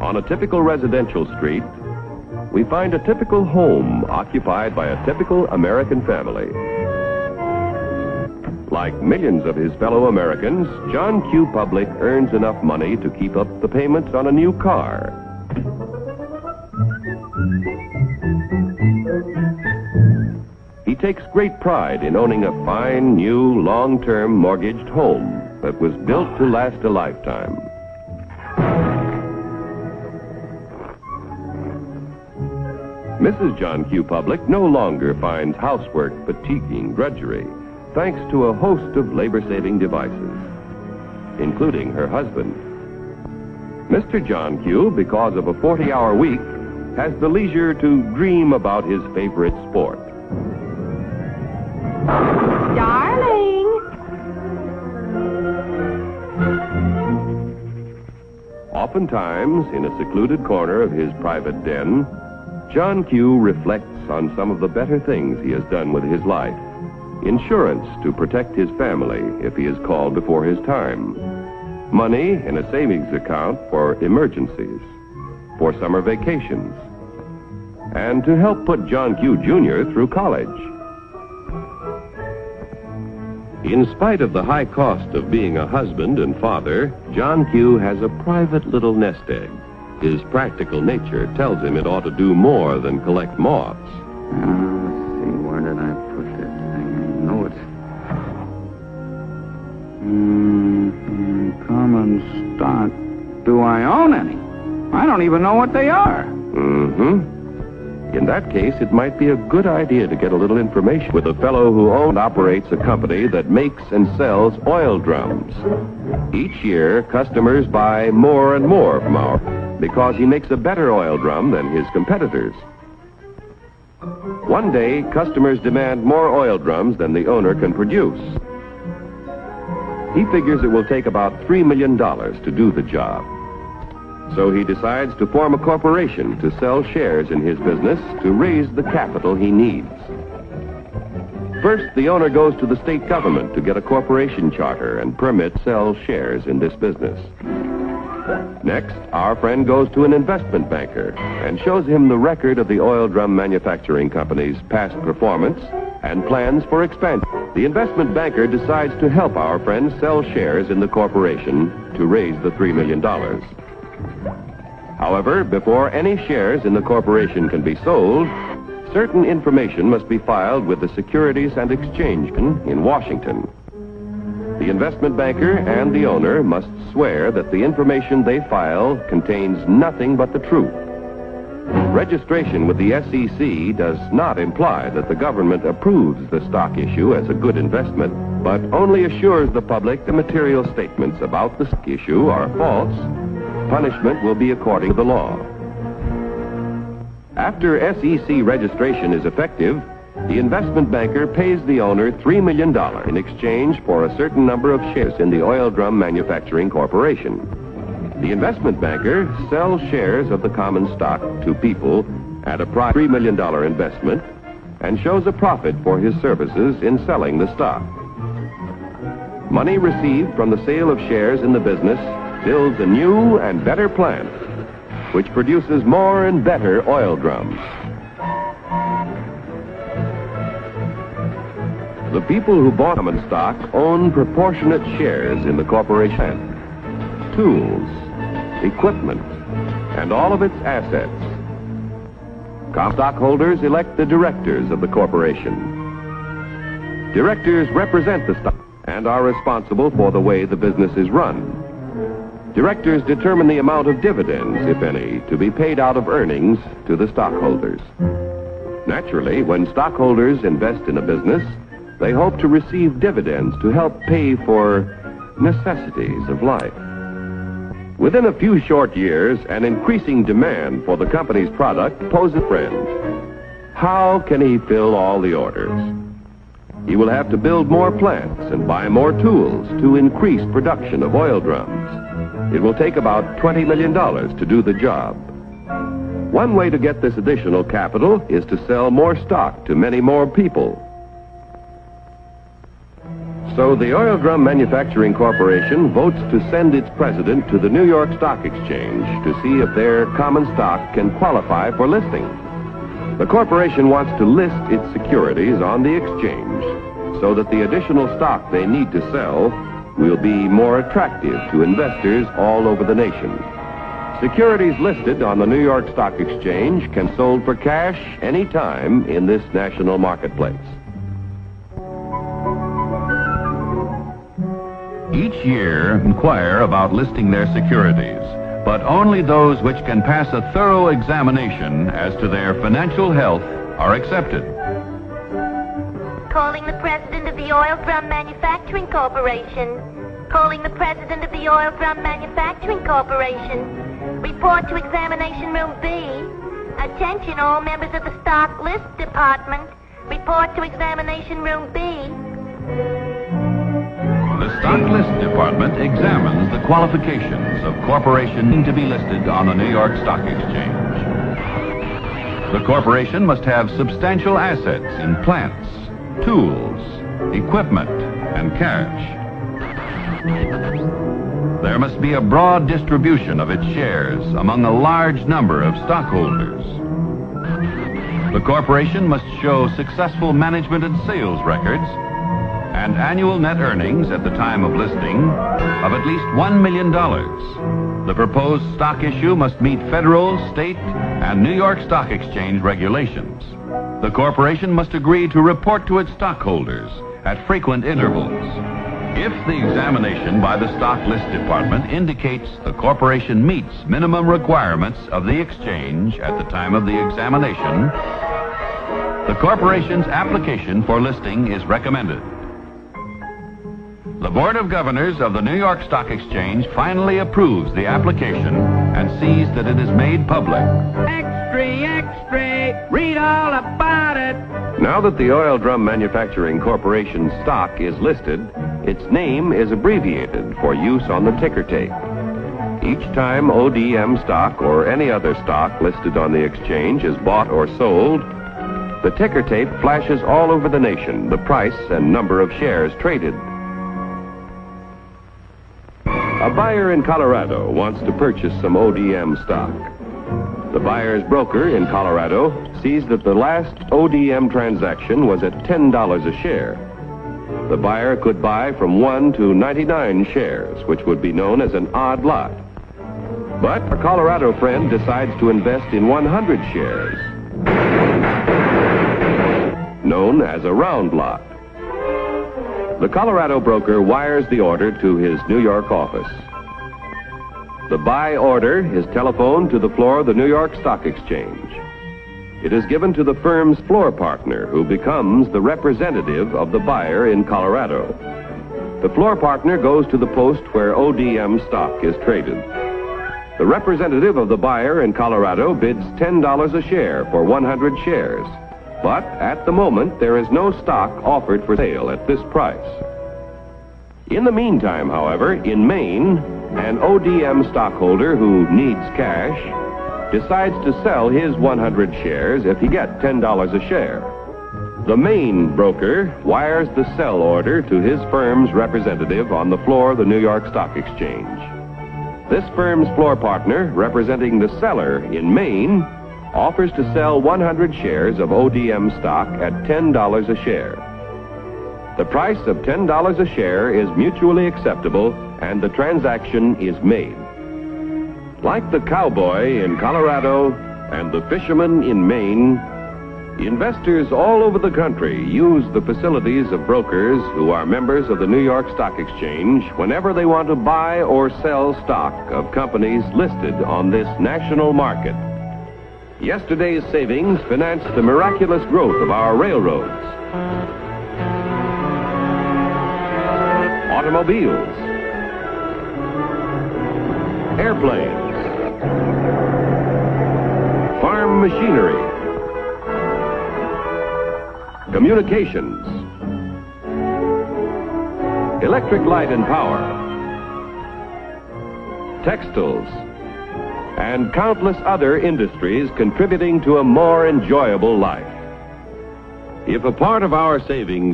On a typical residential street, we find a typical home occupied by a typical American family. Like millions of his fellow Americans, John Q. Public earns enough money to keep up the payments on a new car. He takes great pride in owning a fine, new, long-term mortgaged home that was built to last a lifetime. Mrs. John Q. Public no longer finds housework fatiguing drudgery, thanks to a host of labor-saving devices, including her husband. Mr. John Q., because of a 40-hour week, has the leisure to dream about his favorite sport. Darling! Oftentimes, in a secluded corner of his private den, John Q. reflects on some of the better things he has done with his life. Insurance to protect his family if he is called before his time. Money in a savings account for emergencies, for summer vacations, and to help put John Q. Jr. through college. In spite of the high cost of being a husband and father, John Q. has a private little nest egg. His practical nature tells him it ought to do more than collect moths. Let's see, where did I put this thing? I know it's... common stock. Do I own any? I don't even know what they are. In that case, it might be a good idea to get a little information with a fellow who owns and operates a company that makes and sells oil drums. Each year, customers buy more and more from our... because he makes a better oil drum than his competitors. One day, customers demand more oil drums than the owner can produce. He figures it will take about $3 million to do the job. So he decides to form a corporation to sell shares in his business to raise the capital he needs. First, the owner goes to the state government to get a corporation charter and permit to sell shares in this business. Next, our friend goes to an investment banker and shows him the record of the oil drum manufacturing company's past performance and plans for expansion. The investment banker decides to help our friend sell shares in the corporation to raise the $3 million. However, before any shares in the corporation can be sold, certain information must be filed with the Securities and Exchange Commission in Washington. The investment banker and the owner must swear that the information they file contains nothing but the truth. Registration with the SEC does not imply that the government approves the stock issue as a good investment, but only assures the public the material statements about the stock issue are false. Punishment will be according to the law. After SEC registration is effective, the investment banker pays the owner $3 million in exchange for a certain number of shares in the Oil Drum Manufacturing Corporation. The investment banker sells shares of the common stock to people at a price of $3 million investment and shows a profit for his services in selling the stock. Money received from the sale of shares in the business builds a new and better plant, which produces more and better oil drums. The people who bought common stock own proportionate shares in the corporation, tools, equipment, and all of its assets. Common stockholders elect the directors of the corporation. Directors represent the stock and are responsible for the way the business is run. Directors determine the amount of dividends, if any, to be paid out of earnings to the stockholders. Naturally, when stockholders invest in a business, they hope to receive dividends to help pay for necessities of life. Within a few short years, an increasing demand for the company's product poses a friend. How can he fill all the orders? He will have to build more plants and buy more tools to increase production of oil drums. It will take about $20 million to do the job. One way to get this additional capital is to sell more stock to many more people. So the Oil Drum Manufacturing Corporation votes to send its president to the New York Stock Exchange to see if their common stock can qualify for listing. The corporation wants to list its securities on the exchange so that the additional stock they need to sell will be more attractive to investors all over the nation. Securities listed on the New York Stock Exchange can be sold for cash any time in this national marketplace. Each year inquire about listing their securities, but only those which can pass a thorough examination as to their financial health are accepted. Calling the president of the Oil Drum Manufacturing Corporation. Calling the president of the Oil Drum Manufacturing Corporation. Report to Examination Room B. Attention all members of the Stock List Department. Report to Examination Room B. The Stock List Department examines the qualifications of corporations to be listed on the New York Stock Exchange. The corporation must have substantial assets in plants, tools, equipment, and cash. There must be a broad distribution of its shares among a large number of stockholders. The corporation must show successful management and sales records and annual net earnings at the time of listing of at least $1 million. The proposed stock issue must meet federal, state, and New York Stock Exchange regulations. The corporation must agree to report to its stockholders at frequent intervals. If the examination by the Stock List Department indicates the corporation meets minimum requirements of the exchange at the time of the examination, the corporation's application for listing is recommended. The Board of Governors of the New York Stock Exchange finally approves the application and sees that it is made public. Extra, read all about it. Now that the Oil Drum Manufacturing Corporation stock is listed, its name is abbreviated for use on the ticker tape. Each time ODM stock or any other stock listed on the exchange is bought or sold, the ticker tape flashes all over the nation the price and number of shares traded. A buyer in Colorado wants to purchase some ODM stock. The buyer's broker in Colorado sees that the last ODM transaction was at $10 a share. The buyer could buy from 1 to 99 shares, which would be known as an odd lot. But a Colorado friend decides to invest in 100 shares, known as a round lot. The Colorado broker wires the order to his New York office. The buy order is telephoned to the floor of the New York Stock Exchange. It is given to the firm's floor partner, who becomes the representative of the buyer in Colorado. The floor partner goes to the post where ODM stock is traded. The representative of the buyer in Colorado bids $10 a share for 100 shares. But at the moment, there is no stock offered for sale at this price. In the meantime, however, in Maine, an ODM stockholder who needs cash decides to sell his 100 shares if he gets $10 a share. The Maine broker wires the sell order to his firm's representative on the floor of the New York Stock Exchange. This firm's floor partner, representing the seller in Maine, offers to sell 100 shares of ODM stock at $10 a share. The price of $10 a share is mutually acceptable, and the transaction is made. Like the cowboy in Colorado and the fisherman in Maine, investors all over the country use the facilities of brokers who are members of the New York Stock Exchange whenever they want to buy or sell stock of companies listed on this national market. Yesterday's savings financed the miraculous growth of our railroads, automobiles, airplanes, farm machinery, communications, electric light and power, textiles, and countless other industries contributing to a more enjoyable life. If a part of our savings